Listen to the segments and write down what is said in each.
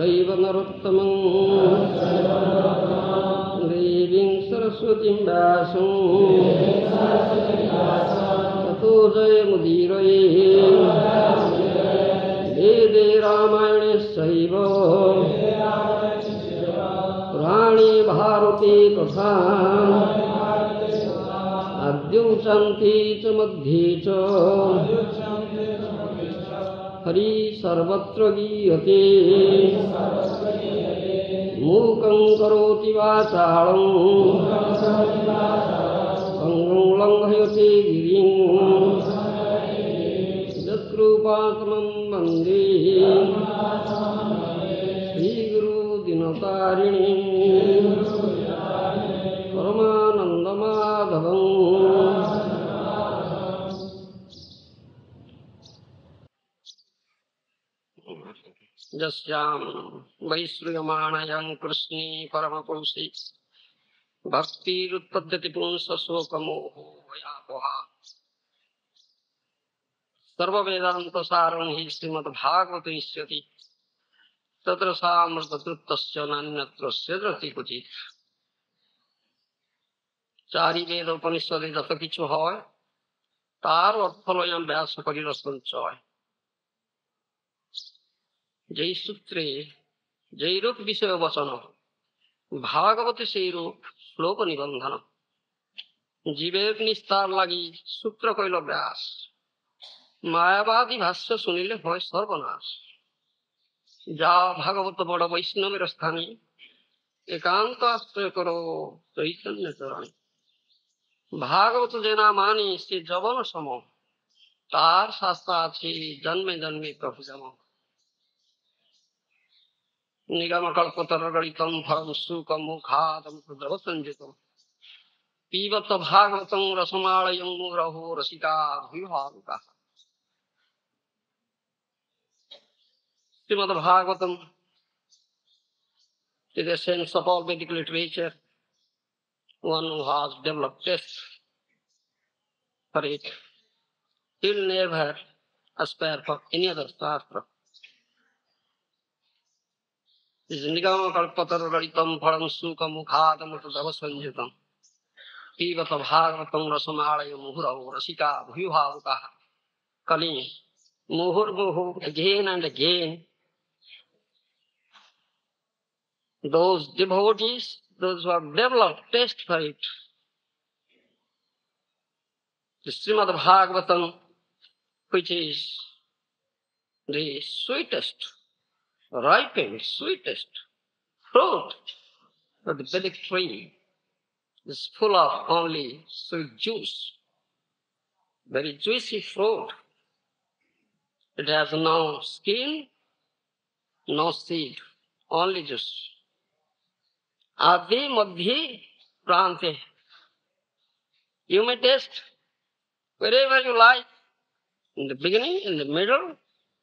सैव नरोत्तमं देवीं सरस्वतीं व्यासं ततो जयमुदीरये वेदे रामायणे सैव पुराणे भारते तथा आद्यौ शान्ति च मध्ये च हरि सर्वत्र गीयते मूकं करोति वाचालं अंगं लङ्घयते गिरिं यत्कृपातमं वन्दे श्रीगुरुदिनतारिणीं परमानन्दमाधवम्। यस्यां वैश्रूयमाणयं कृष्णे परमपुरुषे भक्तिरुत्पद्यते पुंसशोकमोहो भयापहा। सर्ववेदान्तसारं हि श्रीमद्भागवते इष्यति तत्र सामृततृप्तस्य नान्यत्रस्य द्रष्टिकुचित्। चारि वेद उपनिषदे যত কিছু হয় তার অর্থ লয়াম ব্যাস করিল সঞ্চয়। যেই সূত্রে যেই রূপ বিষয় বচন ভাগবতে সেই রূপ শ্লোক নিবন্ধন। জীবের নিস্তার লাগি সূত্র কইল ব্যাস, মায়াবাদী ভাষ্য শুনিলে হয় সর্বনাশ। যা ভাগবত বড় বৈষ্ণবের স্থানে একান্ত আশ্রয় করো চৈতন্য চরণে। ভাগবত যে না মানে সে যবন সম, তার শাস্ত্র আছে জন্মে জন্মে প্রভু যেম। নিগমকল্পতরগলিতম ফলম সুকমুখাদম দ্রবসঞ্জিতম পিবত ভাগবতং রসমালয়ং মুহুরহো Rasika ভূয়ঃ। Srimad Bhagavatam is the essence of all Vedic literature. One who has developed taste for it will never aspire for any other shastra. Is Nigama Kalpataragalitam Param Sukha Mukhadam Davasanjitam Pivata Bhagavatam Rasamalaya Muhuraho Rasika Bhuyuhavuka Kali Muhur Muhu again and again. Those devotees, those who have developed taste for it, the Srimad Bhagavatam, which is the sweetest, ripened, sweetest fruit of the Vedic tree, is full of only sweet juice, very juicy fruit. It has no skin, no seed, only juice. Adi Madhya Prante. You may taste wherever you like, in the beginning, in the middle,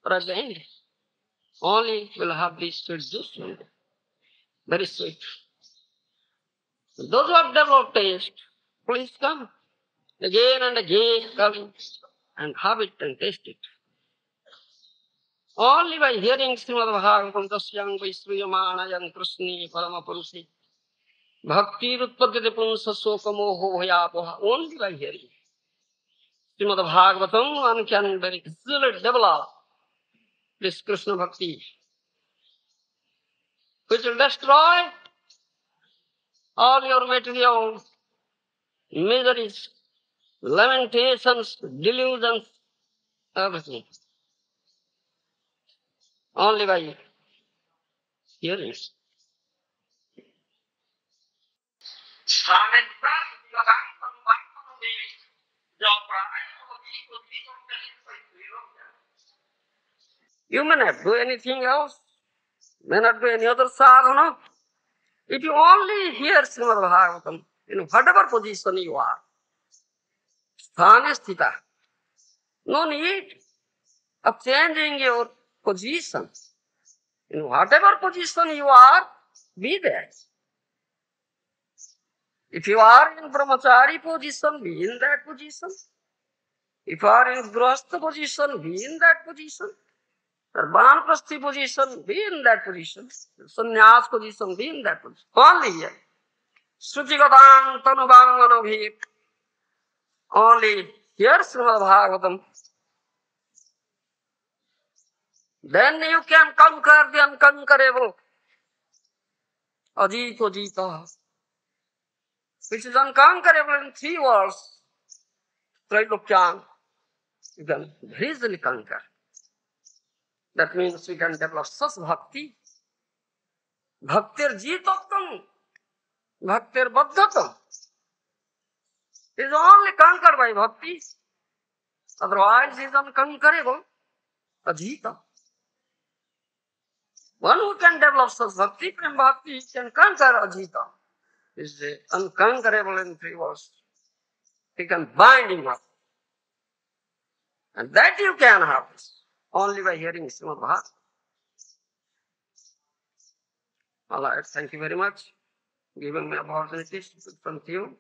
or at the end. Only will have this sweet juice, very sweet. Those who have developed taste, please come again and again, come and have it and taste it. Only by hearing Srimad Bhagavatam Dasyang Vaishruyamanayan Krishni Paramapurushi Bhakti Rutpadyate Punsa Sokamoho Bhayapoha. Only by hearing Srimad Bhagavatam one can very easily develop this Krishna Bhakti, which will destroy all your material miseries, lamentations, delusions, everything. Only by hearing. You may not do anything else, may not do any other sadhana. If you only hear Srimad Bhagavatam, in whatever position you are, sthana sthita, no need of changing your position. In whatever position you are, be there. If you are in brahmachari position, be in that position. If you are in grahastha position, be in that position. Vanaprasthi position, be in that position. Sannyas position, be in that position. Only here. Shrutigatan tanubhanganabhi. Only here Srimad Bhagavatam. Then you can conquer the unconquerable. Ajito Jita. Which is unconquerable in 3 words. Trailokyan. You can easily conquer. That means we can develop such bhakti. Bhaktir jitottam. Bhaktir baddhatam. It is only conquered by bhakti. Otherwise, it is unconquerable. Ajita. One who can develop such bhakti, prem bhakti, can conquer Ajita. It is unconquerable in 3 words. He can bind him up. And that you can have only by hearing Srimad Bhagavatam. All right, thank you very much. Giving me opportunity to speak from you.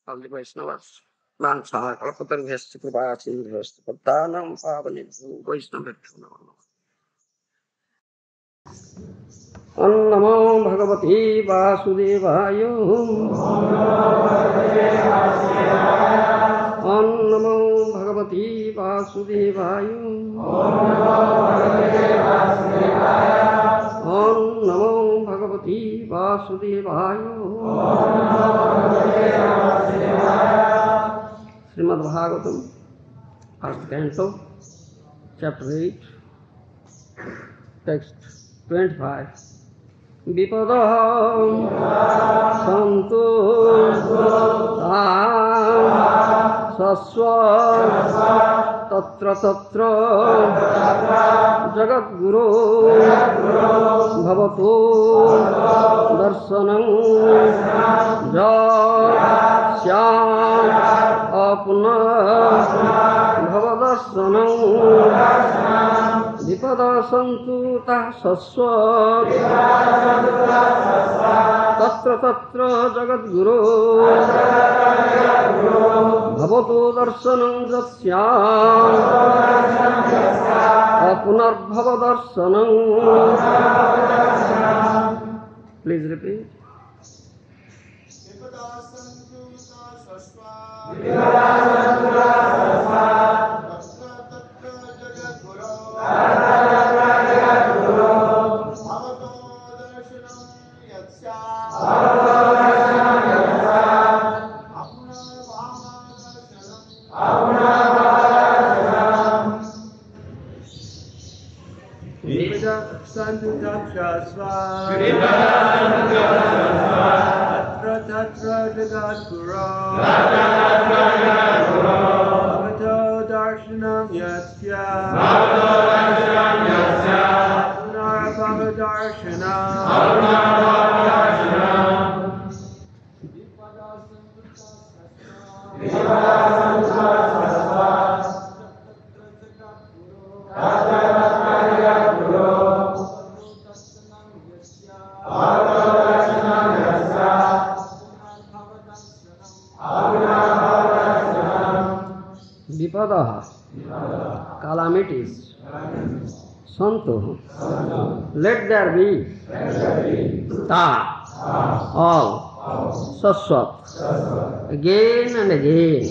All the Vaishnavas. Mancha, Kalpatar Vyasti, Kripaya, Sindhvasti, Pattanam, Pavani, Vaishnavittu, Namo. Namo Bhagavati Vasudevaya. Namo Bhagavati Vasudevaya. Namo Bhagavati Vasudevaya. Srimad Bhagavatam, first canto, chapter 8, text 25. Vipadam santu sasva tatra tatra jagadguru bhavato darsanam jasyam apna bhavadarsanam vipada santu sasva tatra tatra jagadguru bhavato darsanam jasyam apunar darsanam. Please repeat. Vipada, calamities. Santu, let there be. Ta, all. Saswat, again and again.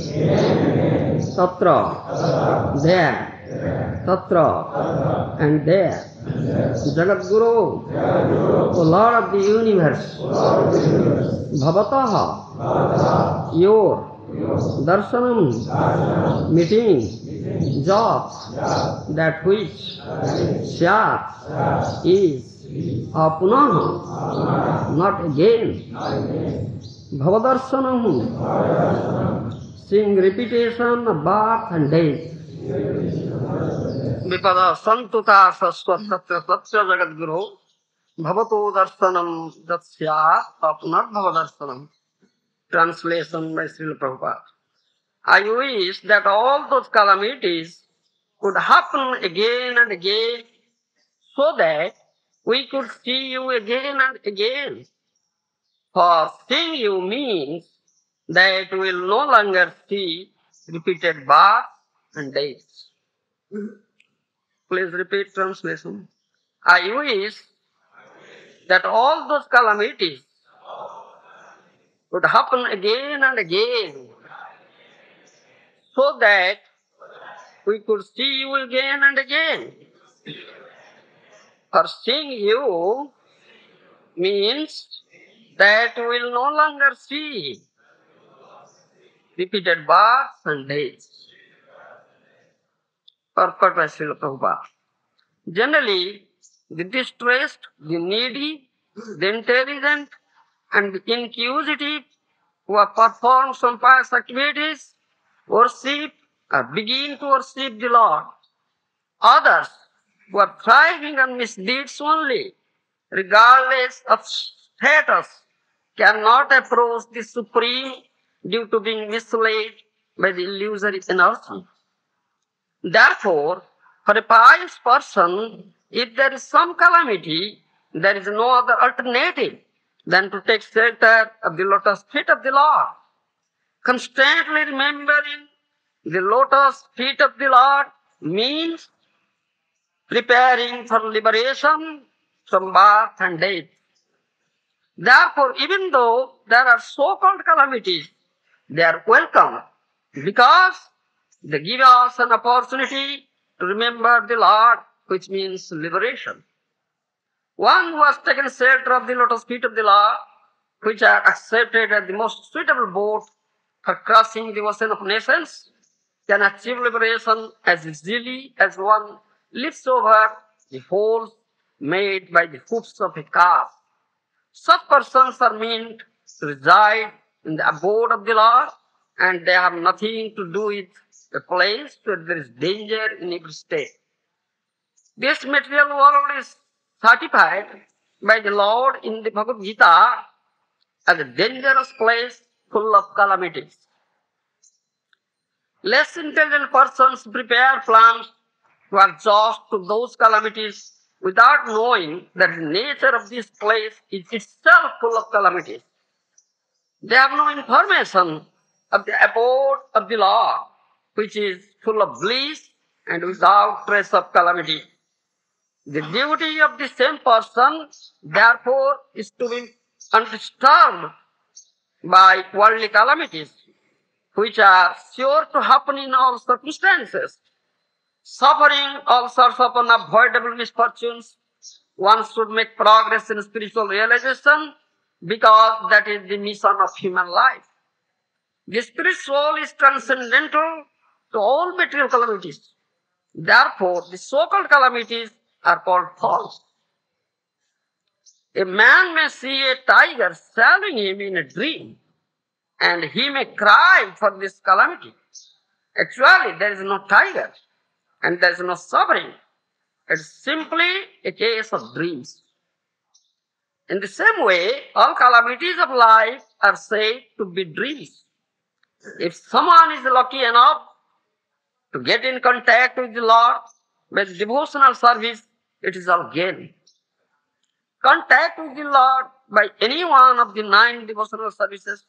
Tatra, there. Tatra, and there. Jagadguru, O Lord of the universe. Bhavataha, your. Darshanam, meeting, jobs, that which, syat, is, apunaha, not again. Bhavadarshanam, seeing repetition of birth and death. Vipada santuta saswatatra satya jagadguru, bhavato darshanam datsya apunar bhavadarshanam. Translation by Srila Prabhupada. I wish that all those calamities could happen again and again so that we could see you again and again. For seeing you means that we will no longer see repeated birth and death. Please repeat translation. I wish that all those calamities would happen again and again, so that we could see you again and again. For seeing you means that we will no longer see repeated birth and death. Purport by Srila Prabhupada. Generally, the distressed, the needy, the intelligent, and the inquisitive who have performed some pious activities worship or begin to worship the Lord. Others who are thriving on misdeeds only, regardless of status, cannot approach the Supreme due to being misled by the illusory energy. Therefore, for a pious person, if there is some calamity, there is no other alternative than to take shelter of the lotus feet of the Lord. Constantly remembering the lotus feet of the Lord means preparing for liberation from birth and death. Therefore, even though there are so-called calamities, they are welcome because they give us an opportunity to remember the Lord, which means liberation. One who has taken shelter of the lotus feet of the Lord, which are accepted as the most suitable boat for crossing the ocean of nations, can achieve liberation as easily as one lifts over the holes made by the hoofs of a calf. Such persons are meant to reside in the abode of the Lord, and they have nothing to do with a place where there is danger in every state. This material world is certified by the Lord in the Bhagavad Gita as a dangerous place full of calamities. Less intelligent persons prepare plans to adjust to those calamities without knowing that the nature of this place is itself full of calamities. They have no information of the abode of the Lord, which is full of bliss and without trace of calamity. The duty of the same person, therefore, is to be undisturbed by worldly calamities, which are sure to happen in all circumstances. Suffering all sorts of unavoidable misfortunes, one should make progress in spiritual realization because that is the mission of human life. The spirit soul is transcendental to all material calamities. Therefore, the so-called calamities are called false. A man may see a tiger stabbing him in a dream, and he may cry for this calamity. Actually, there is no tiger, and there is no suffering. It's simply a case of dreams. In the same way, all calamities of life are said to be dreams. If someone is lucky enough to get in contact with the Lord by devotional service, it is all gain. Contact with the Lord by any one of the 9 devotional services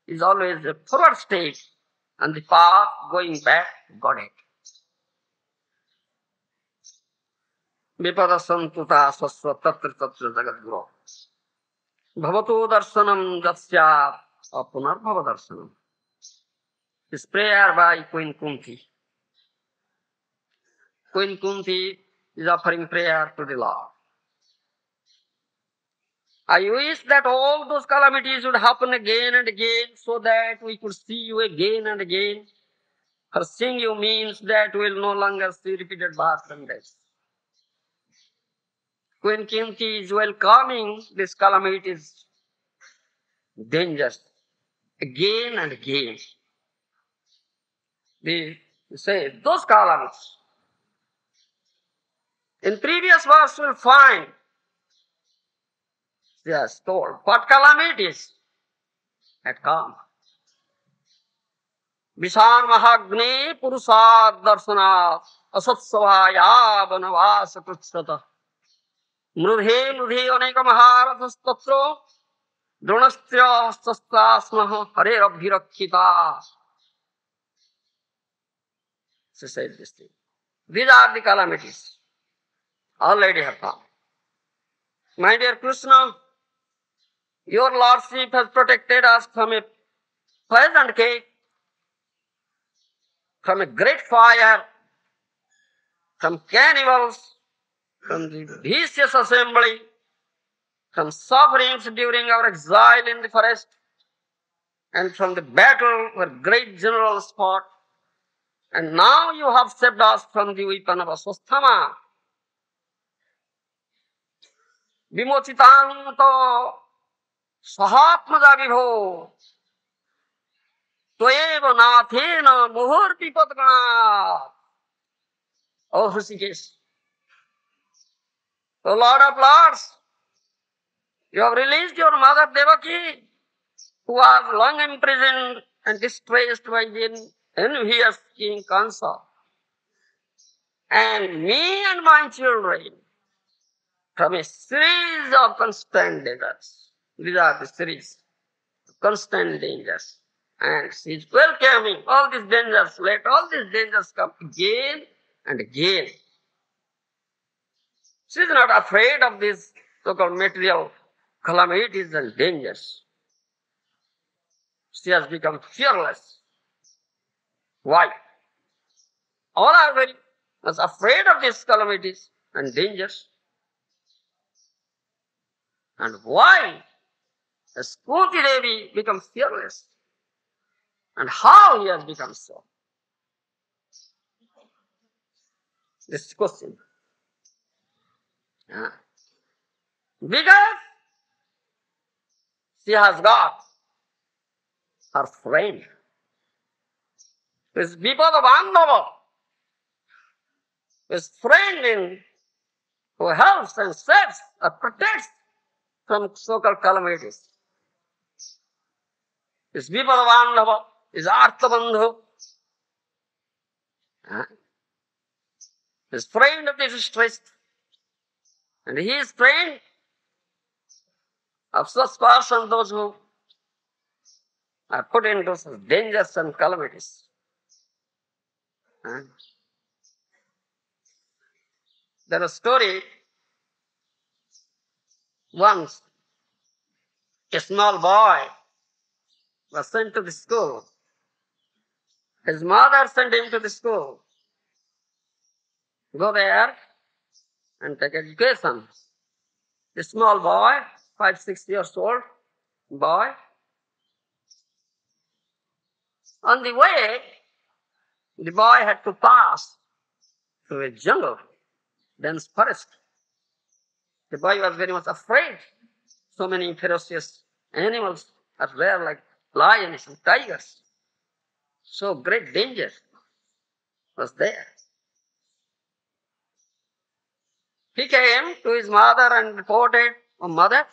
is always a forward stage on the path going back to Godhead. Vipadasantutta swaswa tatra tatra jagadguru. Bhavato darshanam jatsya apunarbhava darshanam. This prayer by Queen Kunti. Queen Kunti is offering prayer to the Lord. I wish that all those calamities would happen again and again so that we could see you again and again. For seeing you means that we will no longer see repeated birth and death. Queen Kunti is welcoming these calamities, dangers, again and again. They say, those calamities. In previous verse, we'll find, yes, told, what calamities had come. Vishan Mahagne Purusad Darsanat Asatsavaya Vanavas Krutstata Mrudhe Mrudhe Aneka Maharathastatra Dronastya Sastasmaha Hare Rabhirakita. She said this thing. These are the calamities already have come. My dear Krishna, your Lordship has protected us from a poisoned cake, from a great fire, from cannibals, from the vicious assembly, from sufferings during our exile in the forest, and from the battle where great generals fought. And now you have saved us from the weapon of Aswasthama. Vimochitanto sahatmaja vibho Tvaeva nathena muhurti padgana. Oh, Hrishikesh, O Lord of Lords, you have released your mother Devaki, who was long imprisoned and distressed by the envious King Kansa, and me and my children from a series of constant dangers. These are the series of constant dangers. And she is welcoming all these dangers. Let all these dangers come again and again. She is not afraid of these so-called material calamities and dangers. She has become fearless. Why? All are very much afraid of these calamities and dangers. And why has Kunti Devi become fearless? And how he has become so? This question. Because she has got her friend, his Vipada Bandhava, his friend who helps and saves or protects from so-called calamities. His Vipada Bandhava, his Artha Bandhu, his friend of the distressed, and he is friend of such persons, those who are put into such dangers and calamities. There was a story once. A small boy was sent to the school. His mother sent him to the school. Go there and take education. The small boy, 5, 6 years old boy. On the way, the boy had to pass through a jungle, dense forest. The boy was very much afraid. So many ferocious animals are there, like lions and tigers. So great danger was there. He came to his mother and reported, "Oh, mother,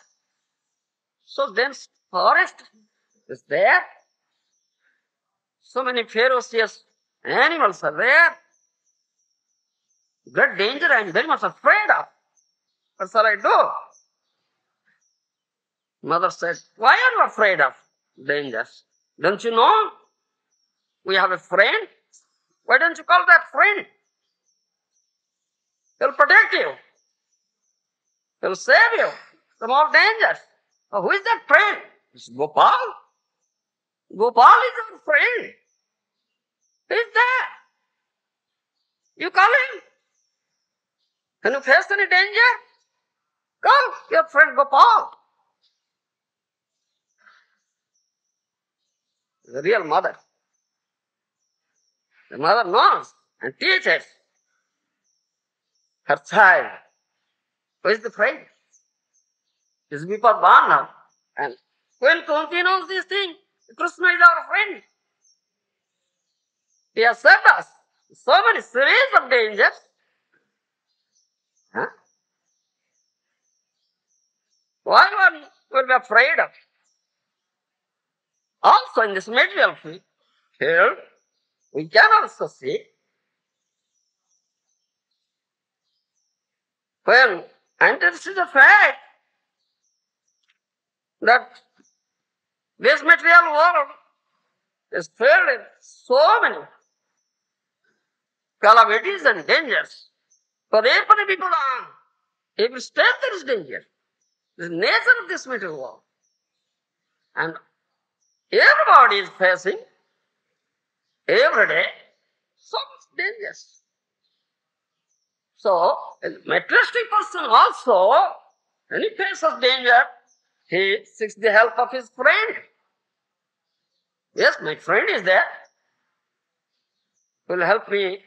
so dense forest is there. So many ferocious animals are there. Great danger, I am very much afraid of. What shall I do?" Mother said, "Why are you afraid of dangers? Don't you know we have a friend? Why don't you call that friend? He'll protect you. He'll save you from all dangers." "Oh, who is that friend?" "It's Gopal. Gopal is our friend. He's there. You call him. Can you face any danger? Call your friend Gopal." The real mother. The mother knows and teaches her child. Who is the friend? It's Vipada Bandhava. And when Kunti knows this thing, Krishna is our friend. He has saved us so many series of dangers. Why one will be afraid of? Also in this material field, here we can also see and this is a fact that this material world is filled with so many calamities and dangers. Padepade vipadam. Every step there is danger. The nature of this material world. And everybody is facing every day some dangers. So, a materialistic person also, when he faces danger, he seeks the help of his friend. Yes, my friend is there. Will help me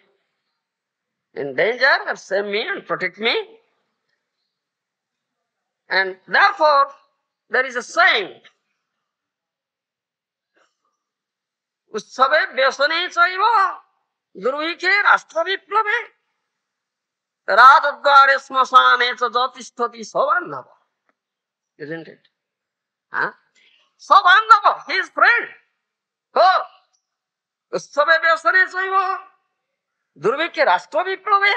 in danger and save me and protect me. And therefore, there is a saying, Utsave vyasane chaiva durvike rashtra viplave radadvare smasane cha jatisthati sabandhava. Isn't it? Huh? Sabandhava, his friend. Oh, Utsave vyasane chaiva durvike rashtra viplave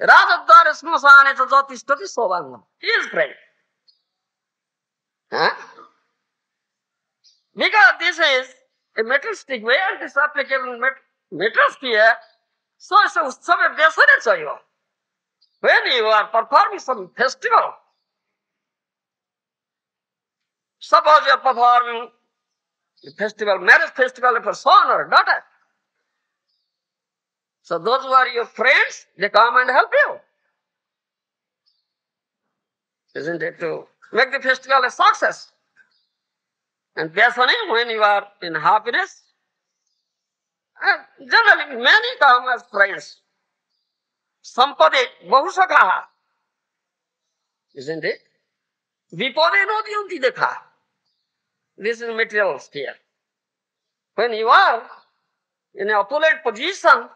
radadvare smasane cha jatisthati sabandhava. His friend. Huh? Because this is a materialistic way and this applicable material so it's a utsava vyasane chaiva. When you are performing some festival, suppose you are performing a festival, marriage festival of a son or a daughter. So those who are your friends, they come and help you. Isn't it? To make the festival a success. And vyasane, when you are in happiness, generally many come as friends. Sampade bahusakaha. Isn't it? Vipade no diyanti dekha. This is material sphere. When you are in an opulent position,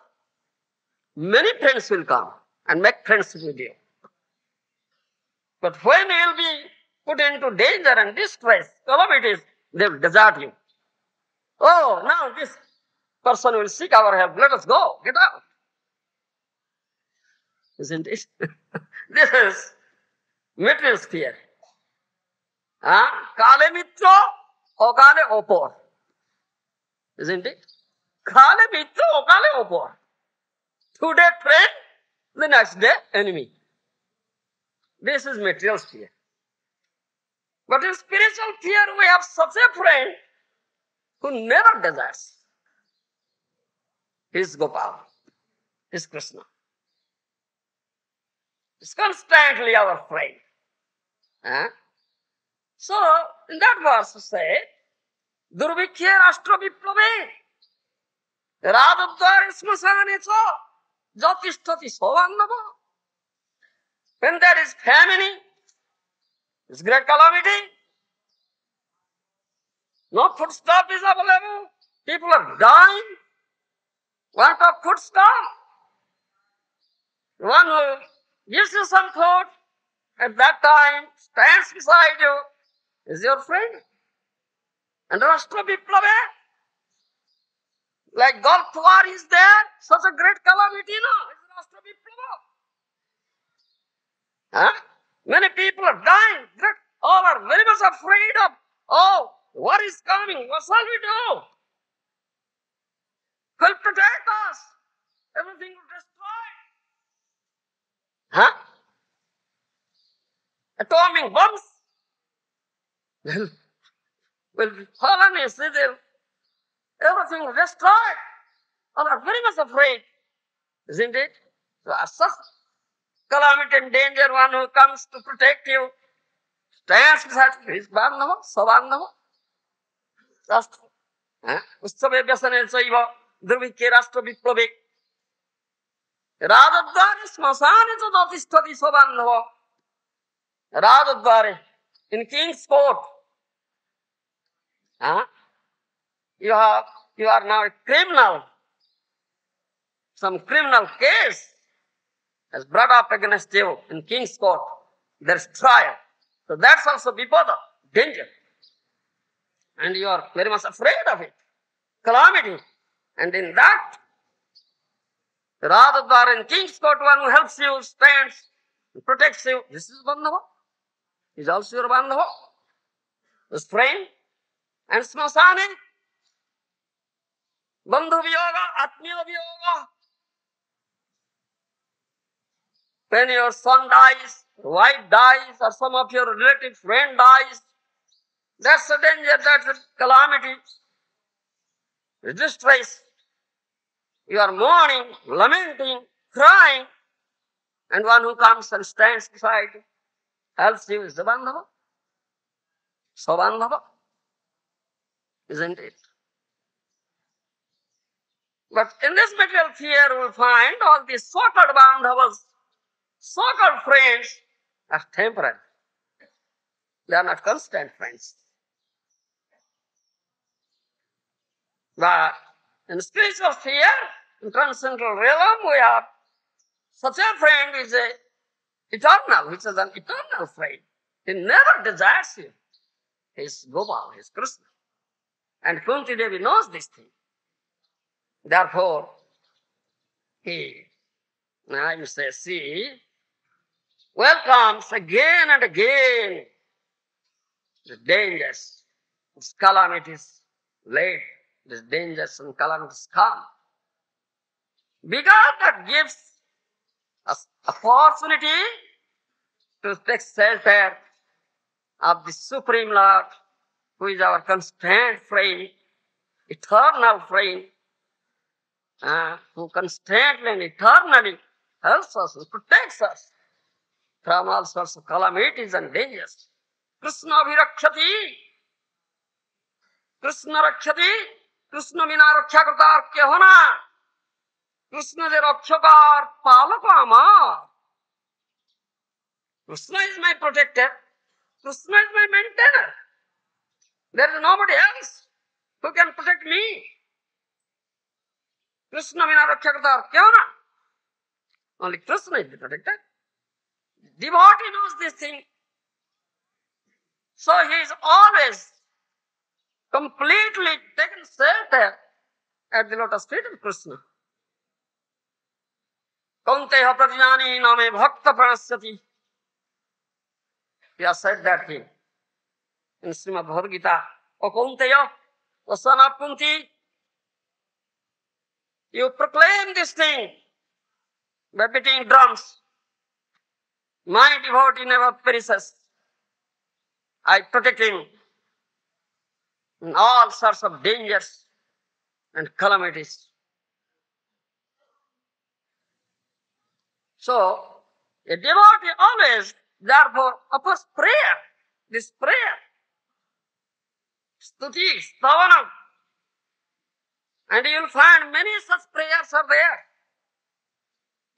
many friends will come and make friends with you. But when you will be put into danger and distress, calamities, they will desert you. Oh, now this person will seek our help. Let us go. Get out. Isn't it? This is material sphere. Kale mitra, okale opor. Isn't it? Kale mitra, okale opor. Today friend, the next day enemy. This is material sphere. But in spiritual sphere, we have such a friend who never deserts. He is Gopal. He is Krishna. He is constantly our friend. So, in that verse, say, Durvikhe Rashtra Viplave Radadvare Smasane Cha Jatisthati Sovannava. When there is famine, it's great calamity. No food stuff is available. People are dying. Want of food stuff. One who gives you some food at that time, stands beside you, is your friend. And Rashtra Viplave, like Gulf War is there, such a great calamity, no? It's Rashtra Viplava. Many people are dying. All are very much afraid of, oh, what is coming? What shall we do? Who will protect us? Everything will destroy. Atomic bombs will fall on us. Everything will destroy. All are very much afraid. Isn't it? So, such calamity and danger, one who comes to protect you, stands beside you. Is Bandhava, Sabandhava. Just, Utsave vyasane chaiva, durvikhe rashtra viplave. Radadvare smasane cha jatisthati sabandhava. Radadvare, in King's Court, you are now a criminal. Some criminal case has brought up against you in King's Court. There is trial. So that's also vipada, danger. And you are very much afraid of it. Calamity. And in that, Radadvara in King's Court, one who helps you, stands, protects you. This is Bandhava. He is also your Bandhava. His friend. And Smasane. Bandhu viyoga, atmiya viyoga. When your son dies, wife dies, or some of your relative friend dies, that's a danger, that's a calamity, distress. You are mourning, lamenting, crying, and one who comes and stands beside you, helps you is the Bandhava. Sabandhava, isn't it? But in this material sphere, we will find all these so-called Bandhavas, so-called friends, are temporary. They are not constant friends. But in spiritual sphere, in transcendental realm, we have such a friend is a eternal, which is an eternal friend. He never deserts you. He is Gopal, he is Krishna. And Kunti Devi knows this thing. Therefore, now you say, see, welcomes again and again the dangers, these calamities late, these dangers and calamities come. Because that gives us opportunity to take shelter of the Supreme Lord, who is our constant friend, eternal friend, who constantly and eternally helps us and protects us from all sorts of calamities and dangers. Krishna virakshati, Krishna rakshati, Krishna bina raksha kartar kya hona, Krishna je rakshakar palaka amar. Krishna is my protector, Krishna is my maintainer. There is nobody else who can protect me. Krishna bina raksha kartar kya hona. Only Krishna is the protector. Devotee knows this thing. So he is always completely taken shelter at the lotus feet of Krishna. Kaunteya pratijani name bhakta pranasyati. He has said that thing in Srimad Bhagavad Gita. O Kaunteya, the son of Kunti, you proclaim this thing by beating drums. My devotee never perishes. I protect him in all sorts of dangers and calamities. So, a devotee always, therefore, offers prayer. This prayer, stuti, stavanam. And you will find many such prayers are there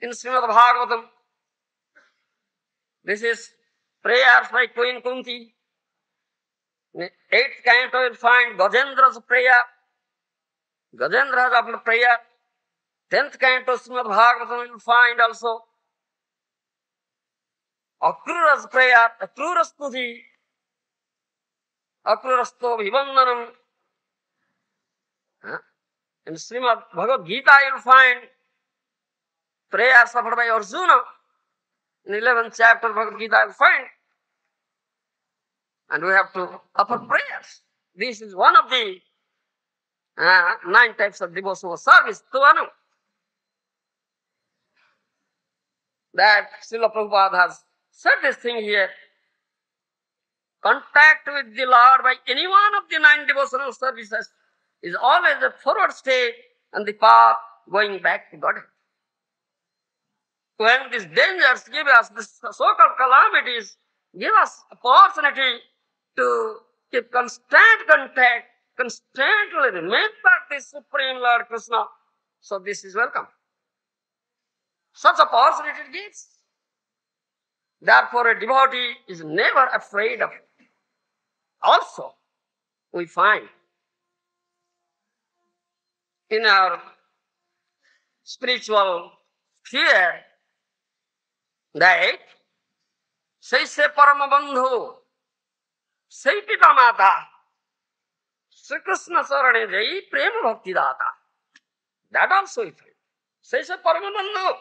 in Srimad Bhagavatam. This is prayers by Queen Kunti. In the 8th canto, you will find Gajendra's prayer. Gajendra has offered prayer. 10th canto, Srimad Bhagavatam, you will find also Akrura's prayer, Akrura's stuti, Akrurasto Vibhandanam. In Srimad Bhagavad Gita, you will find prayers offered by Arjuna. In 11th chapter of Bhagavad Gita, you will find. And we have to offer prayers. This is one of the 9 types of devotional service to Anu. That Srila Prabhupada has said this thing here. Contact with the Lord by any one of the 9 devotional services is always a forward state on the path going back to Godhead. When these dangers give us, these so-called calamities, give us opportunity to keep constant contact, constantly remember the Supreme Lord Krishna. So this is welcome. Such opportunity it gives. Therefore, a devotee is never afraid of it. Also, we find in our spiritual sphere that Saise Paramabandhu, Sai Pita Mata, Sri Krishna Sarane Jai Prema Bhakti Data. That also we find. Saise Paramabandhu,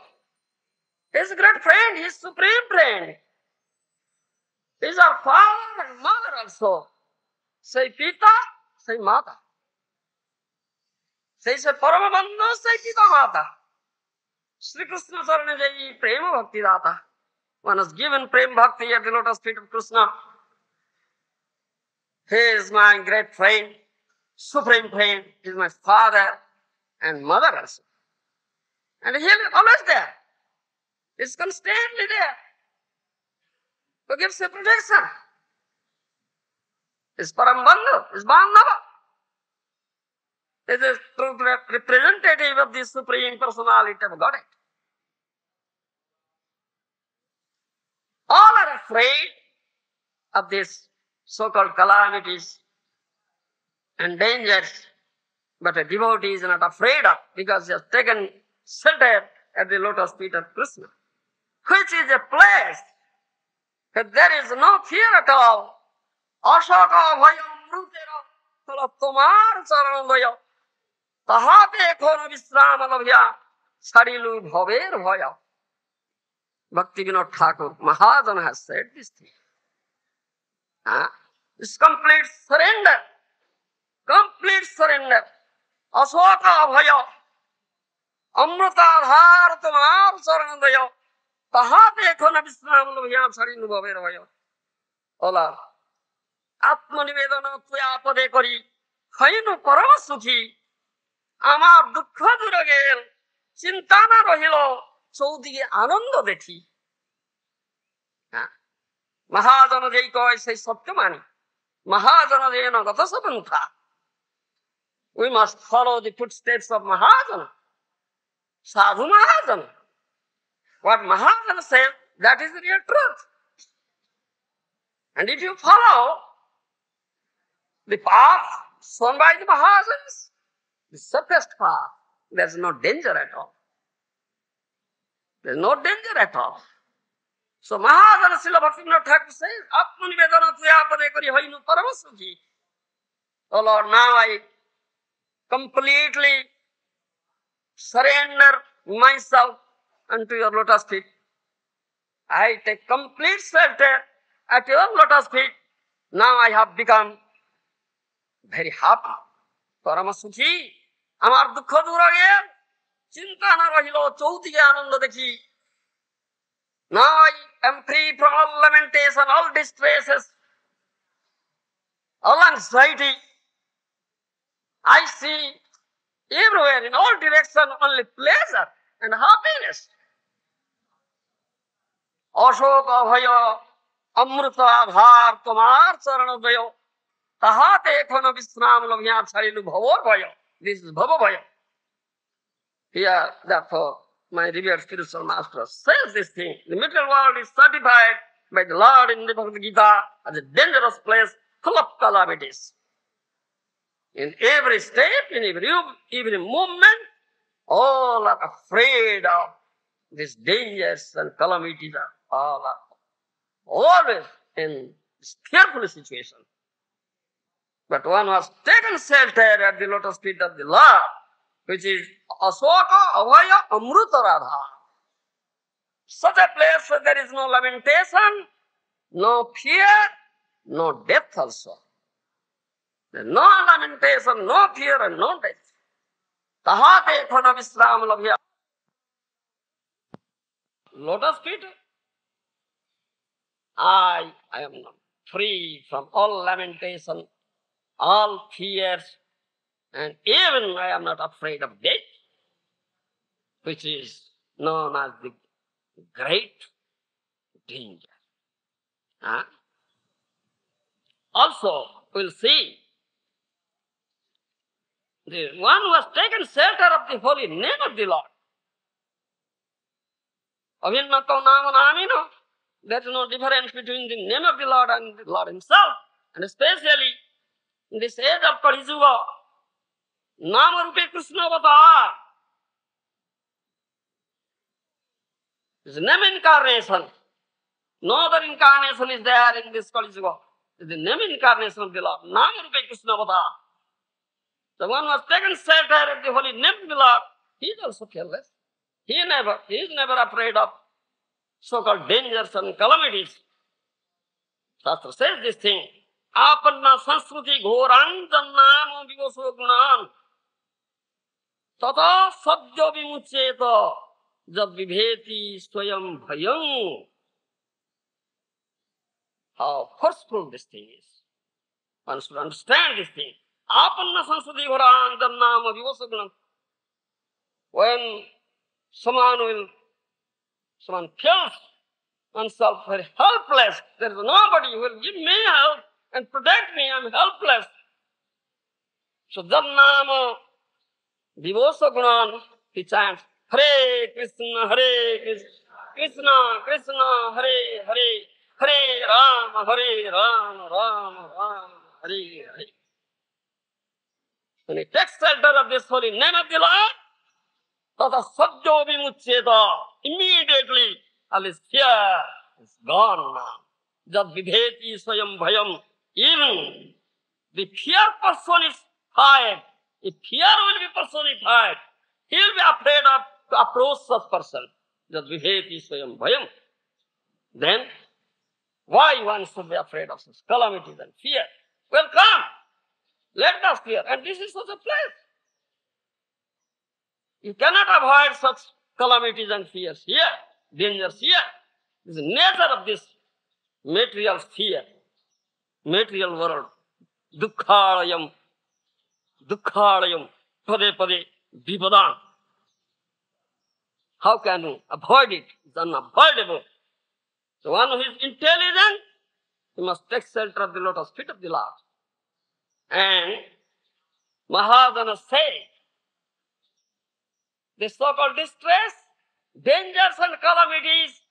he is a great friend, he is supreme friend. He is our father and mother also. Sai Pita, Sai Mata. সেই সে পরমানন্দ চৈতন্য মাতা শ্রীকৃষ্ণ চরণে যে প্রেম ভক্তি দাতা, one has given prem bhakti at the lotus feet of Krishna. He is my great friend, supreme friend. He is my father and mother also. And he is always there. He is constantly there to give us protection. He is Parambandhu, he is Bandhava. He is a true representative of the supreme personality of Godhead. All are afraid of these so-called calamities and dangers, but a devotee is not afraid of, because he has taken shelter at the lotus feet of Krishna, which is a place where there is no fear at all. Ashaka bhaya amrutera tala tomar charan bhaya tahate ekhono visrama labhya sarilu bhaver bhaya. Bhakti Vinod Thakur Mahajan has said this thing. This complete surrender. Complete surrender. Asoka bhaya amrita dhar tomar charanandaya tahate ekhona visram labhya sarinu bhaver bhaya. Ola আত্মনিবেদন তুই আপদে করি হইনু পরম সুখী, আমার দুঃখ দূর গেল চিন্তা না রহিল চৌদিকে আনন্দ দেখি। মহাজন যেই কয় সেই সত্য মানি, মহাজন যেন গত সপন্থা। We must follow the footsteps of Mahajana, Sadhu Mahajana. What Mahajana said, that is the real truth. And if you follow the path shown by the Mahajanas, the safest path, there is no danger at all. There is no danger at all. So Mahajana Srila Bhaktivinoda Thakur says, Atmanivedana tuyapade kari hoinu paramasuki. Oh Lord, now I completely surrender myself unto your lotus feet. I take complete shelter at your lotus feet. Now I have become very happy. Paramasuki. Amar dukha dura gel. Chinta na rahilo chaudike ananda dekhi. Now I am free from all lamentation, all distresses, all anxiety. I see everywhere, in all directions, only pleasure and happiness. Ashoka bhaya amrita bhar tomar charanadaya tahate ekhono visram labhya charilu bhavor bhaya. This is bhava bhaya. Here, therefore, my revered spiritual master says this thing. The material world is certified by the Lord in the Bhagavad Gita as a dangerous place full of calamities. In every step, in every movement, all are afraid of these dangers and calamities. All are always in this fearful situation. But one was taken shelter at the lotus feet of the Lord, which is Asoka Abhaya Amruta Radha. Such a place where there is no lamentation, no fear, no death also. There is no lamentation, no fear, and no death. Tahate khana visram labhya. Lotus feet. I am free from all lamentation, all fears, and even I am not afraid of death, which is known as the great danger. Also, we'll see the one who has taken shelter of the holy name of the Lord. Avinnato nama namino. There is no difference between the name of the Lord and the Lord himself. And especially in this age of Kali Yuga, Nama Rupe Krishna Avatar is name incarnation. No other incarnation is there in this Kali Yuga. It is the name incarnation of the Lord. Nama Rupe Krishna Avatar. The one who has taken shelter at the holy name of the Lord, he is also fearless. He is never afraid of so-called dangers and calamities. Shastra says this thing. Apanna sanskruti ghoran jannam vivaso gunan तथा सद्यो विमुच्येत जब विभेति स्वयं भयं. How forceful this thing is. One should understand this thing. Apanna sansati ghoran dannama vivasagunam. When someone feels oneself very helpless, there is nobody who will give me help and protect me, I am helpless. So dannama vivasagunan, he chants, Hare Krishna, Krishna Krishna, Hare Hare, Hare Rama, Rama Rama, Hare Hare. When he takes shelter of this holy name of the Lord, tata sadyo vimuccheta, immediately all his fear is gone now. Jad vibheti swayam bhayam, even the fear personified, if fear will be personified, he will be afraid of to approach such person. Jad vibheti swayam bhayam. Then, why one should be afraid of such calamities and fear? Well, come, let us fear. And this is such a place. You cannot avoid such calamities and fears here, dangers here. This is the nature of this material sphere, material world. Dukkhalayam, pade pade, vipadam. How can you avoid it? It's unavoidable. So one who is intelligent, he must take shelter of the lotus feet of the Lord. And Mahajana say, the so-called distress, dangers and calamities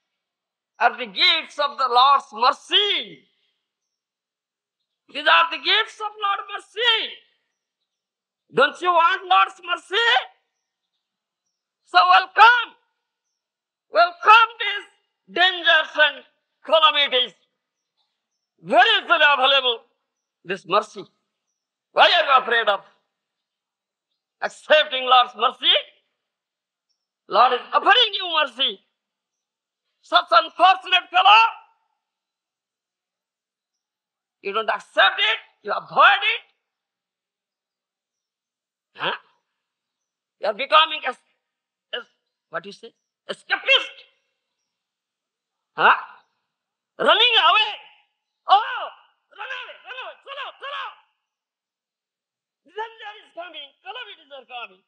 are the gifts of the Lord's mercy. These are the gifts of Lord's mercy. Don't you want Lord's mercy? So welcome. Welcome these dangers and calamities. Very easily available, this mercy. Why are you afraid of accepting Lord's mercy? Lord is offering you mercy. Such unfortunate fellow, you don't accept it, you avoid it. Huh? You are becoming what you say? Escapist. Huh? Running away. Oh, run away, chalo. Danger is coming, calamities are coming.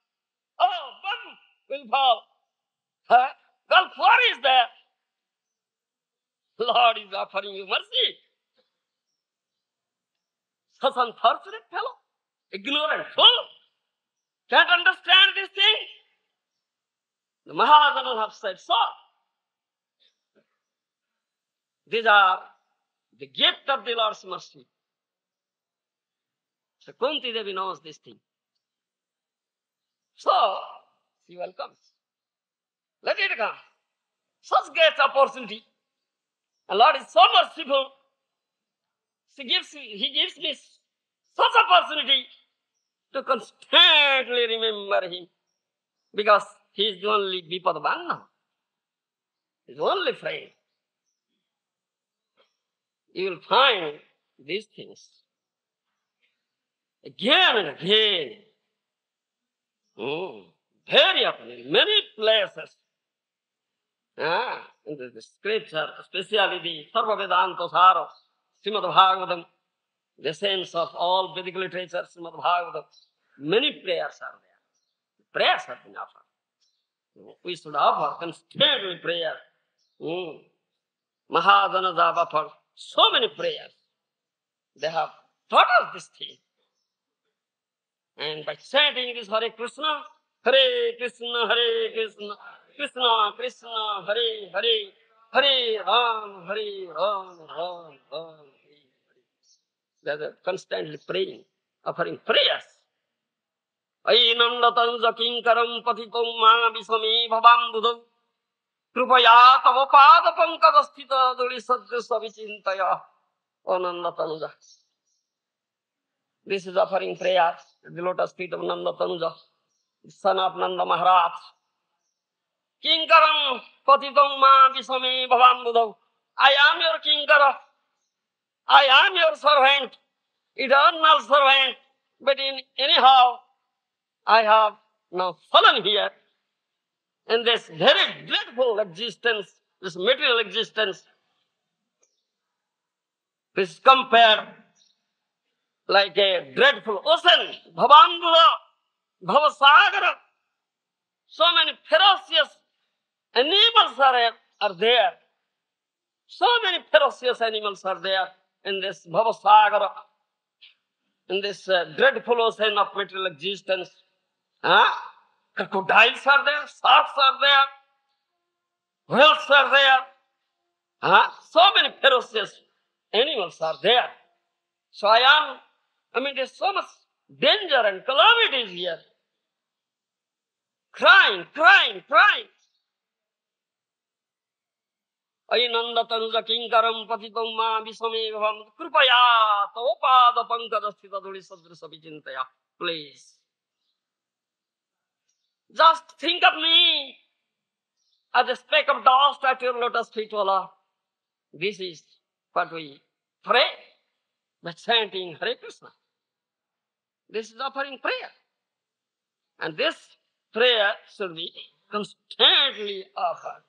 Oh, bomb will fall. Huh? Gulf War is there. Lord is offering you mercy. Such unfortunate fellow, ignorant fool, can't understand this thing. The Mahajanas have said so. These are the gift of the Lord's mercy. So Kunti Devi knows this thing. So she welcomes. Let it come. Such great opportunity. And Lord is so merciful. He gives me such opportunity to constantly remember Him. Because He is the only Vipadvanna. He is the only friend. You will find these things again and again. Very often, in many places. In the scripture, especially the Sarva Vedanta Sara, Srimad Bhagavatam, the essence of all Vedic literature, Srimad Bhagavatam, many prayers are there. Prayers have been offered. We should offer constantly prayer. Mahajanas have offered so many prayers. They have taught us this thing. And by chanting this Hare Krishna, Krishna, Krishna Krishna, Hare Hare, Hare Ram, Ram Ram. They are constantly praying, offering prayers. Ainandatanuja kinkaram patitam ma visami bhavam dudam krupaya tava pada pankadasthita duli sadhya savichintaya. Anandatanuja. This is offering prayers at the lotus feet of Nandatanuja, the son of Nanda Maharaj. Kinkaram patitam ma visame bhavam dudam. I am your kinkara. I am your servant, eternal servant. But anyhow, I have now fallen here in this very dreadful existence, this material existence, which is compared like a dreadful ocean, Bhavandula, Bhavasagara. So many ferocious animals are there. So many ferocious animals are there in this Bhavasagara, in this dreadful ocean of material existence. Huh? Crocodiles are there, sharks are there, whales are there. Huh? So many ferocious animals are there. So there's so much danger and calamities here. Crying, crying, crying. Ainanda tanuja kinkaram patitam ma visame bhavam kripaya topada pankada sthita dhuli sadrisa vichintaya. Please. Just think of me as a speck of dust at your lotus feet, O Lord. This is what we pray by chanting Hare Krishna. This is offering prayer. And this prayer should be constantly offered.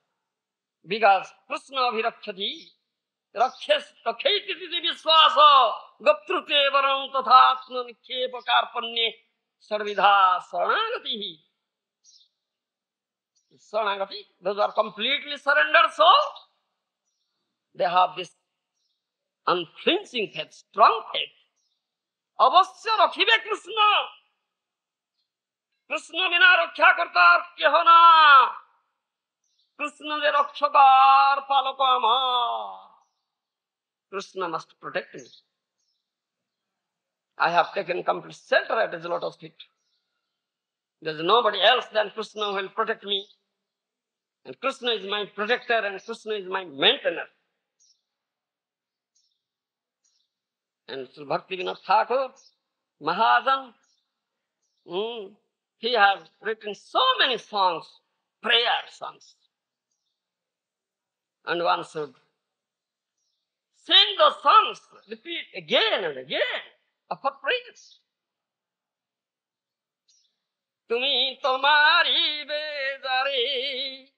Because Krishna Abhirakshati, Raksheti Vishwasa, Goptrute Varam Tathatma Nikhepa Karpanye, Sarvidha Saranagati. Saranagati, those are completely surrendered soul. They have this unflinching faith, strong faith. Avasya rakhibe Krishna. Krishna bina raksha kartar keho na. Krishna de rakshakar palaka amar. Krishna must protect me. I have taken complete shelter at his lotus feet. There is nobody else than Krishna who will protect me. And Krishna is my protector and Krishna is my maintainer. And Sri Bhaktivinoda Thakur, Mahajan, he has written so many songs, prayer songs. And one should sing those songs, repeat again and again, for praise. Tumi tomari bezare,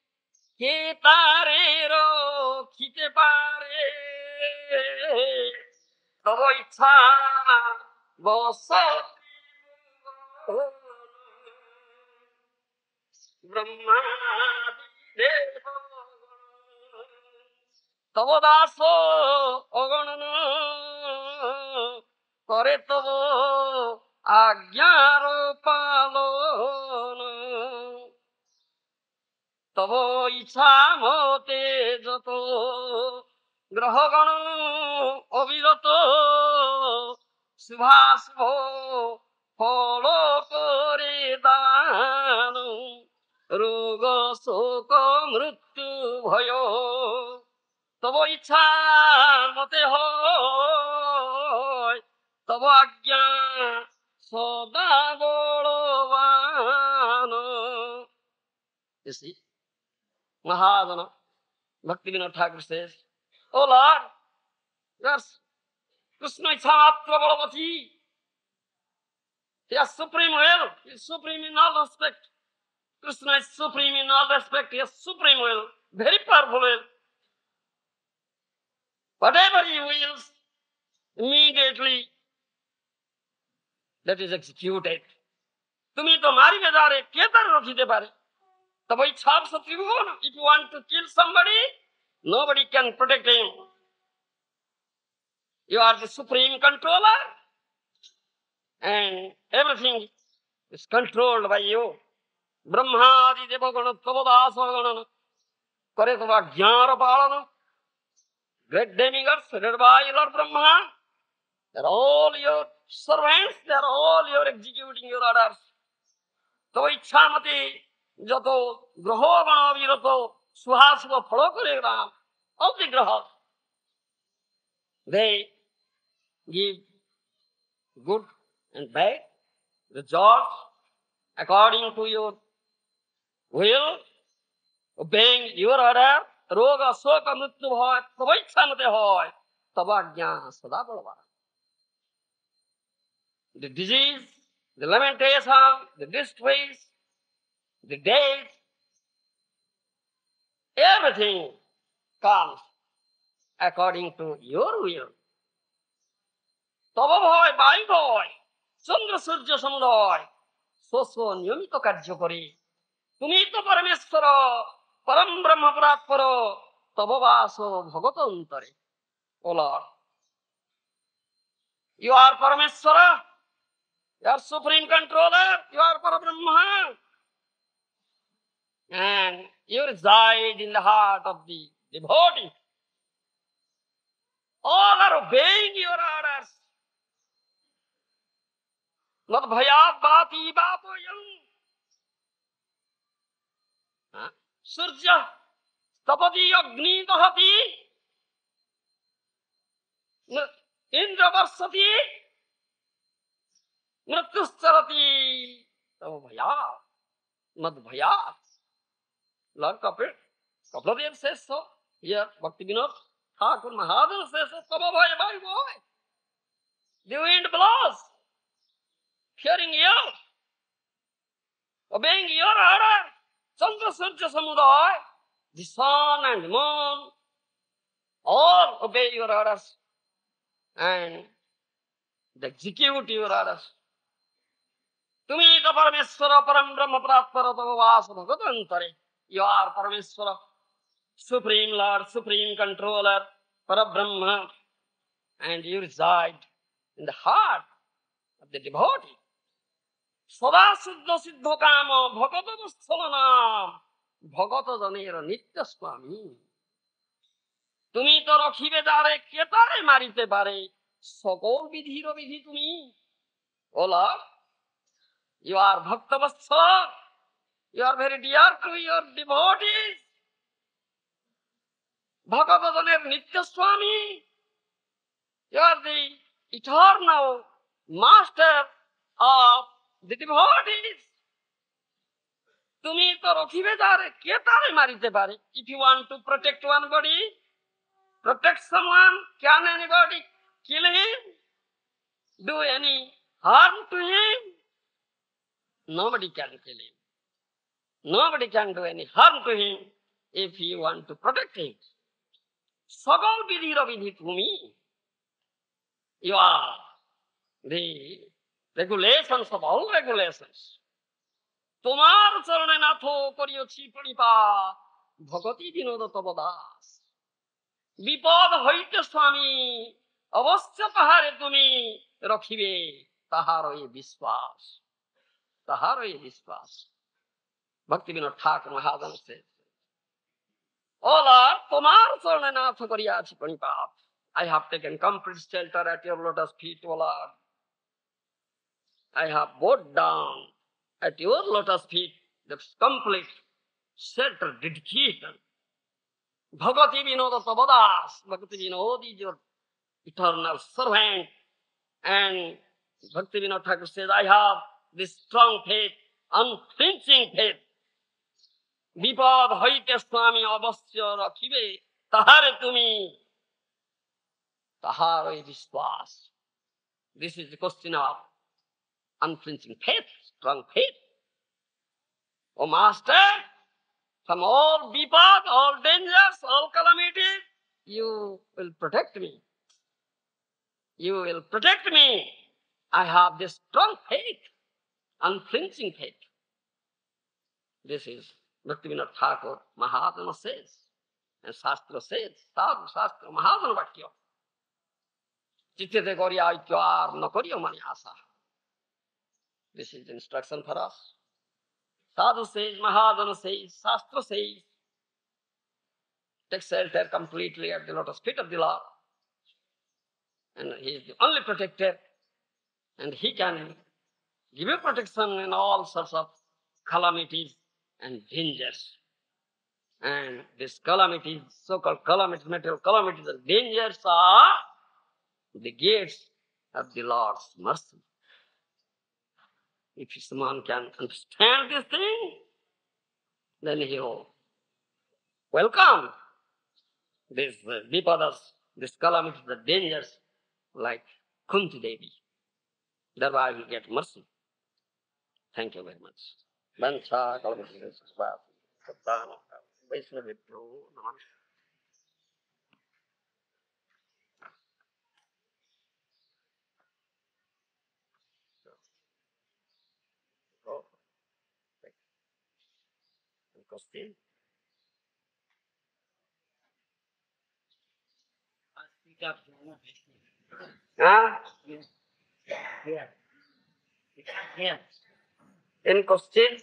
ke tare ro khite pare, tavo ichha vosati brahma deva tavo daso oganana kare tavo agyaro palona tavo ichha mote jato grahagana abirato subhasvo pholo kore danu roga soko mrityu bhayo tavo ichha mote hoy tavo agya soda bolovano. You see, Mahadana, Bhaktivinoda Thakur says, "Oh Lord, yes, Krishna is Matra Balavati. He has supreme will. He is supreme in all respect. Krishna is supreme in all respect. He has supreme will, very powerful will. Whatever he wills, immediately that is executed. তুমি তো মারিবে যারে কে তার রখিতে পারে তবে ইচ্ছা ত্রিভুবন. If you want to kill somebody, nobody can protect him. You are the supreme controller and everything is controlled by you. Brahmadi devagana tavadasagana kare tava jnana palana. Great demigods led by Lord Brahma. They are all your servants. They are all your executing your orders. तो इच्छा मते जतो ग्रहो गण विरतो सुहासुभ फलो करे Ram. All the grahas, they give good and bad results according to your will, obeying your order. रोग शोक मृत्यु होय तब इच्छा मते होय तब आज्ञा सदा बलवान. The disease, the lamentation, the distress, the days, everything comes according to your will. তব ভয় বায়ু ভয় চন্দ্র সূর্য সমুদয় স্ব নিয়মিত কার্য করে তুমি তো পরমেশ্বর পরম ব্রহ্ম পরাৎপর তব বাস ভগত অন্তরে। O Lord, you are Parameshwara, you are Supreme Controller, you are Parabrahma, and you reside in the heart of the devotee. All are obeying your orders. Not bhayat bhati bhatoyam. Surya tapati agni dahati. Indra varsati. Mrityuscharati. Tava bhayat. Not bhayat. Lord Kapiladev says so. Here, Bhakti Vinod Thakur Mahadev says so. Tava bhaya bhaya boy. The wind blows. Hearing you. Obeying your order. Chandra Surya Samudaya. The sun and moon. All obey your orders. And execute your orders. Tumi ta Parameshwara Param Brahma Pratpara Tava Vasa Bhagatantare. You are Parameshwara, Supreme Lord, Supreme Controller, Parabrahma, and you reside in the heart of the devotee. Sada Siddha Siddha Kama Bhagata Vastalanam Bhagata Janera Nitya Swami. তুমি তো রখিবে যারে কে তারে মারিতে পারে সকল বিধির বিধি তুমি। O Lord, you are Bhakta Vatsala, you are very dear to your devotees. Bhagata Janer Nitya Swami, you are the eternal master of the devotees. তুমি তো রখিবে যারে কে তারে মারিতে পারে। If you want to protect one body, protect someone, can anybody kill him? Do any harm to him? Nobody can kill him. Nobody can do any harm to him if you want to protect him. Sakal vidhir vidhi tumi. You are the regulations of all regulations. Tomar charane natho koriyochi pranipad bhagati vinoda tava das. বিপদ হইতে স্বামী অবশ্য তাহারে তুমি রখিবে তাহার ওই বিশ্বাস, তাহার ওই বিশ্বাস। ভক্তি বিনোদ ঠাকুর মহাজন ও লর্ড, তোমার চরণে নাথ করিয়াছি প্রণিপাত। I have taken complete shelter at your lotus feet, O Lord. I have bowed down at your lotus feet. That's complete shelter, dedication. Bhagati Vinoda Tavadas, Bhakti Vinod is your eternal servant. And Bhakti Vinod Thakur says, I have this strong faith, unflinching faith. Bipad hoite Swami avasya rakhibe, tahare tumi, tahare vishwas. This is the question of unflinching faith, strong faith. O Master, from all bipad, all dangers, all calamities, you will protect me. You will protect me. I have this strong faith, unflinching faith. This is Bhaktivinoda Thakur Mahadana says, and Shastra says, Sadhu Shastra Mahadana Bhakya. Chittete koriya ityar na koriyo mani asa. This is instruction for us. Sadhu says, Mahadana says, Shastra says, take shelter completely at the lotus feet of the Lord. And he is the only protector. And he can give you protection in all sorts of calamities and dangers. And these calamities, so-called calamities, material calamities and dangers are the gates of the Lord's mercy. If someone can understand this thing, then he will welcome these vipadas, these calamities, the dangers, like Kunti Devi. Thereby I will get mercy. Thank you very much. Vancha Kalpatarushya Satana Vaishnavibhyo Namah. Oh, question. Huh? Yeah. In question?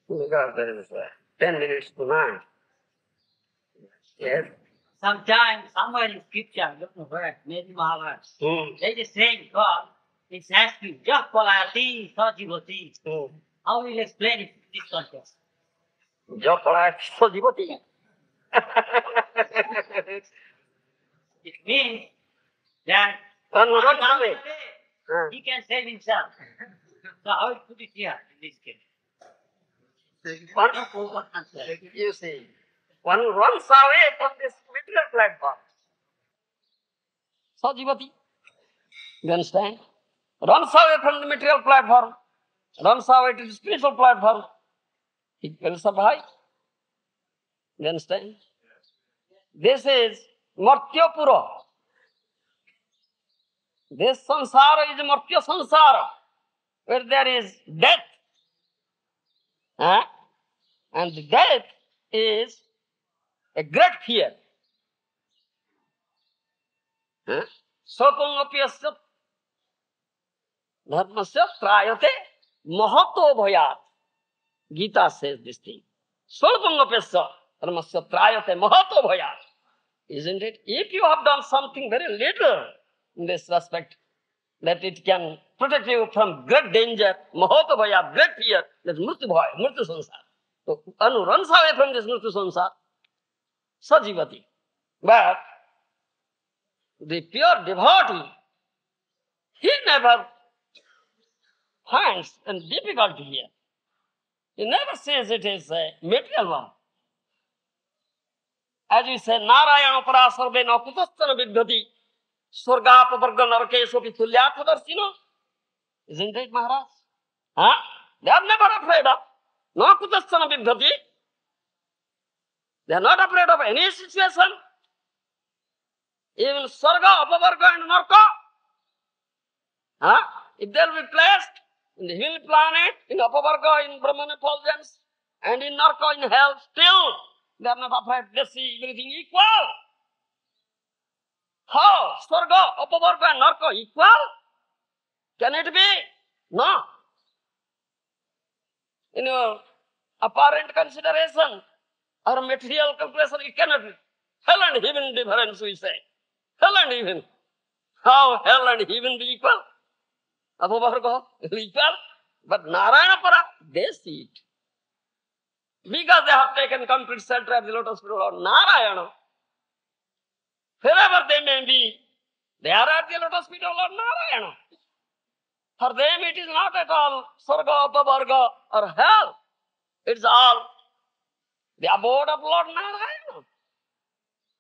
Because there is 10 minutes to 9. Yes. Sometimes somewhere in scripture, look where, maybe Maharaj, they just say God is asking, just Palati, Sajivati. How will you explain it in this context? Jopala Sajivati. It means that he can save himself. So how will put it here in this case? You see, one runs away from this material platform. Sajivati. You understand? Runs away from the material platform. Runs away to the spiritual platform. He will survive. You understand? This is Martyapura. This sansara is a Martya sansara, where there is death. Huh? And the death is a great fear. Huh? Sapangapyasya dharmasya trayate mahato bhayat. Gita says this thing. Sapangapyasya dharmasya trayate mahato bhayat. Isn't it? If you have done something very little in this respect, that it can protect you from great danger, mahato bhayat, great fear, that's mrityu bhaya, mrityu sansara. So Anu runs away from this mrityu sansara, sajivati. But the pure devotee, he never finds a difficulty here. He never says it is a material one. As we say, Narayana para sarve na kutasthana vidhati, swargapa varga narake sopi tulyatma darsino. Isn't it, Maharaj? Huh? They are never afraid of. No kutasthana vidhati. They are not afraid of any situation. Even Sarga, Apavarga and Narka. Huh? If they will be placed in the hill planet, in Apavarga, in Brahman effulgence, and in Narka, in hell, still they are not afraid. They see everything equal. How? Sarga, Apavarga and Narka equal? Can it be? No. In your apparent consideration or material calculation, it cannot be. Hell and heaven difference, we say. Hell and heaven. How hell and heaven be equal? Apavarga equal? But Narayana Para, they see it. Because they have taken complete shelter at the lotus feet of Lord Narayana. Wherever they may be, they are at the lotus feet of Lord Narayana. For them it is not at all Sarga, Apavarga or hell. It's all the abode of Lord Narayana.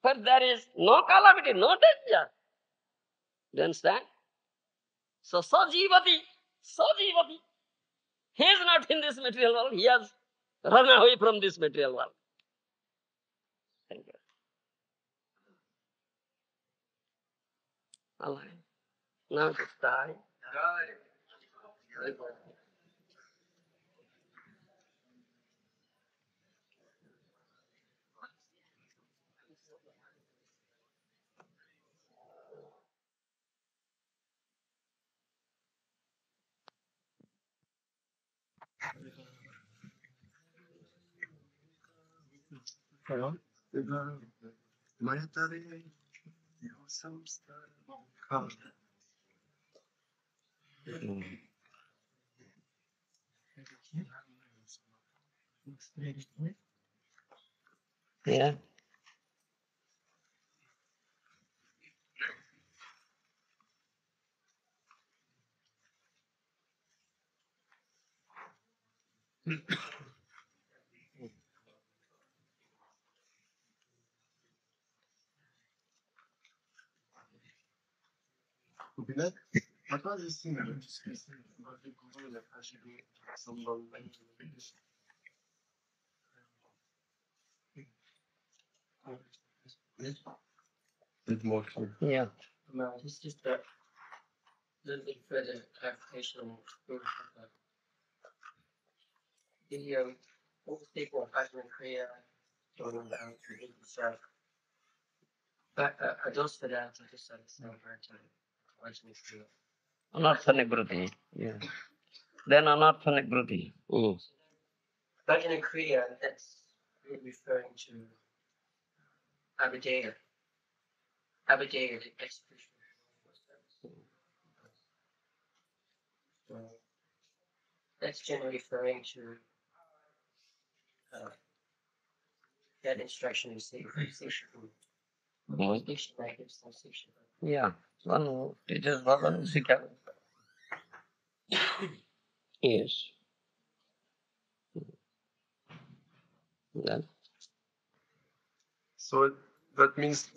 Where there is no calamity, no danger. Do you understand? So Sajivati, Sajivati. He is not in this material world. He has run away from this material world. Thank you. All right. Now it's time. Yeah. pas ici, mais discuter avec le guru, la tragédie, Sambandha. Bit more clear. Yeah. No, it's just a little bit further clarification on the all the people in Passion and Korea going down to English. But I just for that, I just understand very time. Passion and Korea. Anarthanic Bruti. Yeah. Then anarthanic Bruti. Passion and Korea, that's referring to Abhidheya. Abhidheya, the execution. So that's generally referring to that instruction in Siksha. Yeah. One teaches Bhagavan Sikha. Yes. Then So that means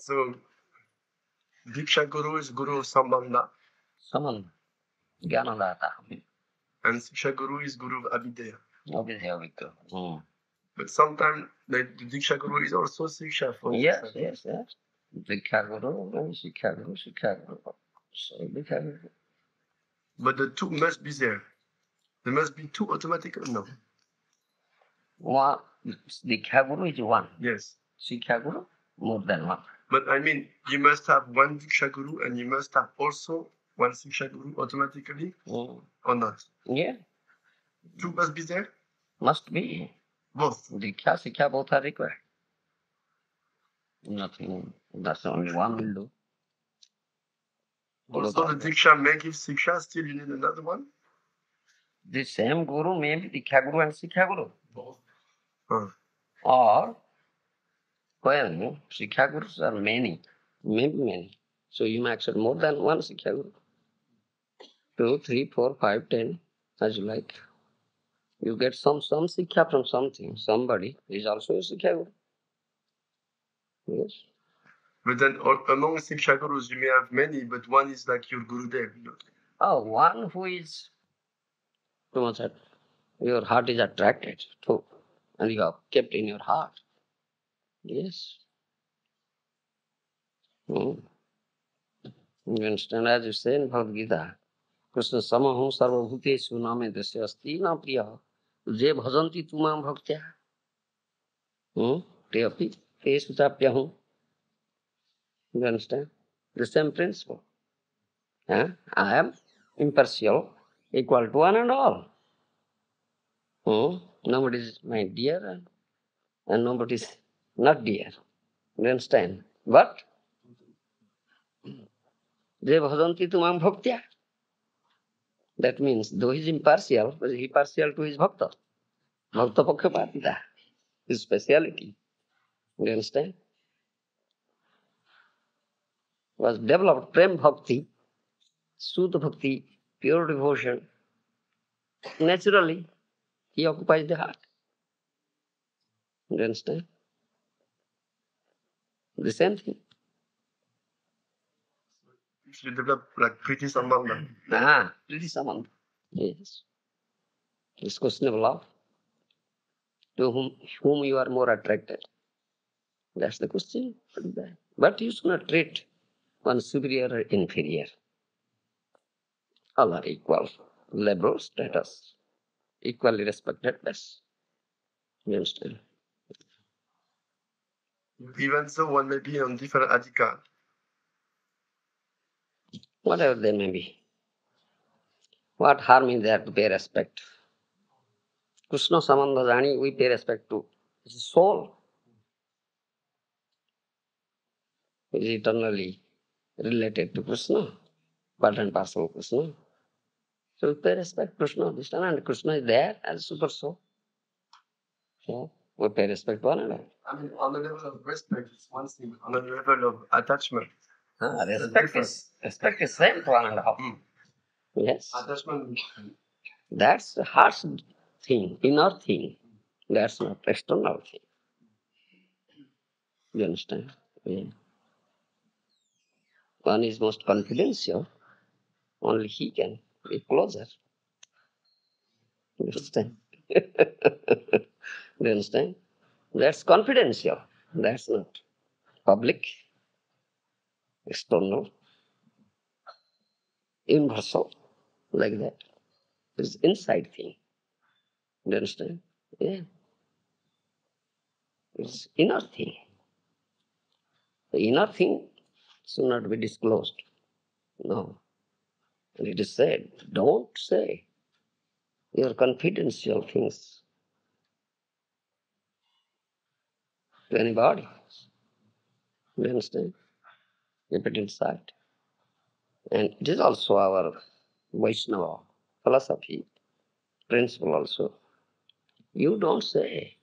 Diksha Guru is Guru of Sambandha, Saman. Jnanadata. and Siksha Guru is Guru of Abhidheya. Obviously. But sometimes the Diksha Guru is also Siksha for Yes. Dikha Guru and Sikha Guru. So Dikha Guru. But the two must be there. There must be two automatically. No. One, Dikha Guru is one. Yes. Sikha Guru, more than one. But I mean, you must have one Diksha Guru and you must have also one Siksha Guru automatically, or not? Yeah, Two must be there? must be. Both. Dikha, Sikha, both are required. Nothing, that's only one will do. Also, the Diksha may give Siksha, still you need another one? The same Guru may be Dikha Guru and Sikha Guru. Both. Or, well, Sikha Gurus are many, maybe many. So you may accept more than one Sikha Guru. 2, 3, 4, 5, 10, as you like. You get some Sikha from something. Somebody is also a Sikha Guru. Yes. But then among Siksha Gurus, you may have many, but one is like your Gurudev. You know? Oh, one who is too much, your heart is attracted to, and you have kept in your heart. Yes. You understand, as you say in Bhagavad Gita, Krishna Samahu Sarvabhuteshu Name Dasya Asti Na Priya Je Bhajanti Tumam Bhaktya Te Api Teshu Chapyahu. You understand? The same principle. I am impartial, equal to one and all. Nobody is my dear and nobody is not dear. You understand? But Je Bhajanti Tumam Bhaktya. That means, though he is impartial, but he is partial to his bhakta. Bhakta Pakshapatita, his speciality. You understand? Was developed Prem Bhakti, Sudha Bhakti, pure devotion. Naturally, he occupies the heart. You understand? The same thing. If you develop like Priti Sambandha. Priti Sambandha. Yes. It's question of love. To whom you are more attracted. That's the question. But you should not treat one superior or inferior. All are equal. Level status. Equally respected. Best. You understand? Even so, one may be on different adhikar. Whatever they may be. What harm is there to pay respect? Krishna Samandha Jani, we pay respect to. His soul is eternally related to Krishna, part and parcel of Krishna. So we pay respect to Krishna, understand? And Krishna is there as a super soul. So we pay respect to one another. I mean, on the level of respect, it's one thing. On the level of attachment, Respect is same to one another. Yes. attachment. That's the heart's thing, inner thing. That's not external thing. You understand? Yeah. One is most confidential, Only he can be closer. You understand? You understand? That's confidential. That's not public, external, universal, like that. It's inside thing. You understand? Yeah. It's inner thing. The inner thing should not be disclosed. No. And it is said, don't say your confidential things to anybody. You understand? Keep it inside. And it is also our Vaishnava philosophy, principle also. You don't say,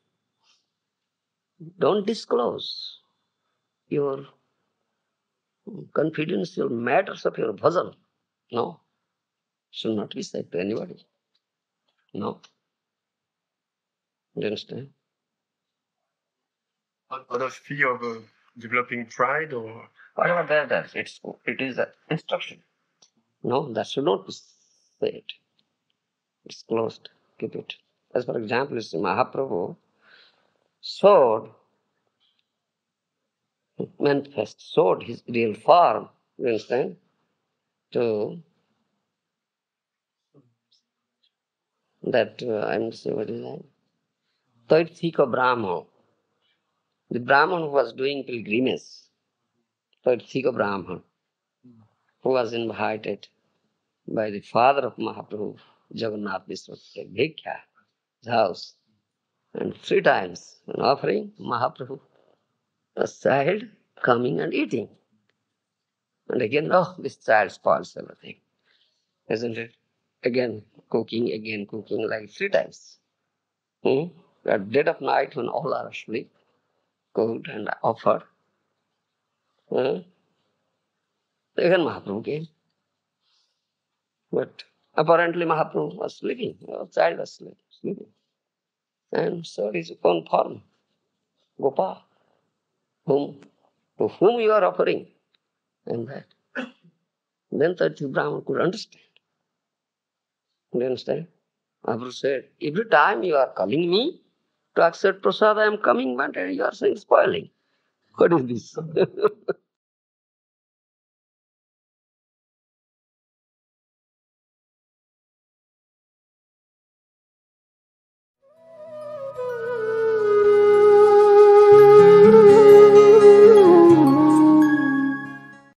don't disclose your confidential matters of your bhajan. No, should not be said to anybody. No. You understand? Out of fear of developing pride or Whatever that is, it is an instruction. No, that should not be said. It's closed. Keep it. As for example, is Mahaprabhu showed, showed his real form, you understand, to that, I'm saying, what is that? Taithika Brahma. The Brahman who was doing pilgrimage, Taithika Brahman, who was invited by the father of Mahaprabhu, Jagannath Mishra, to take Bhikkha, his house. And 3 times an offering, Mahaprabhu, a child coming and eating. And again, oh, this child spoils everything. Isn't it? Again cooking, like 3 times. At dead of night when all are asleep, cooked and offered. Again Mahaprabhu came. But apparently Mahaprabhu was sleeping, the child was sleeping. And so his own form, Gopal, to whom you are offering. And that. Then Taithika Brahman could understand. You understand? Mahaprabhu said, every time you are calling me to accept prasad, I am coming, but you are saying spoiling. What is this?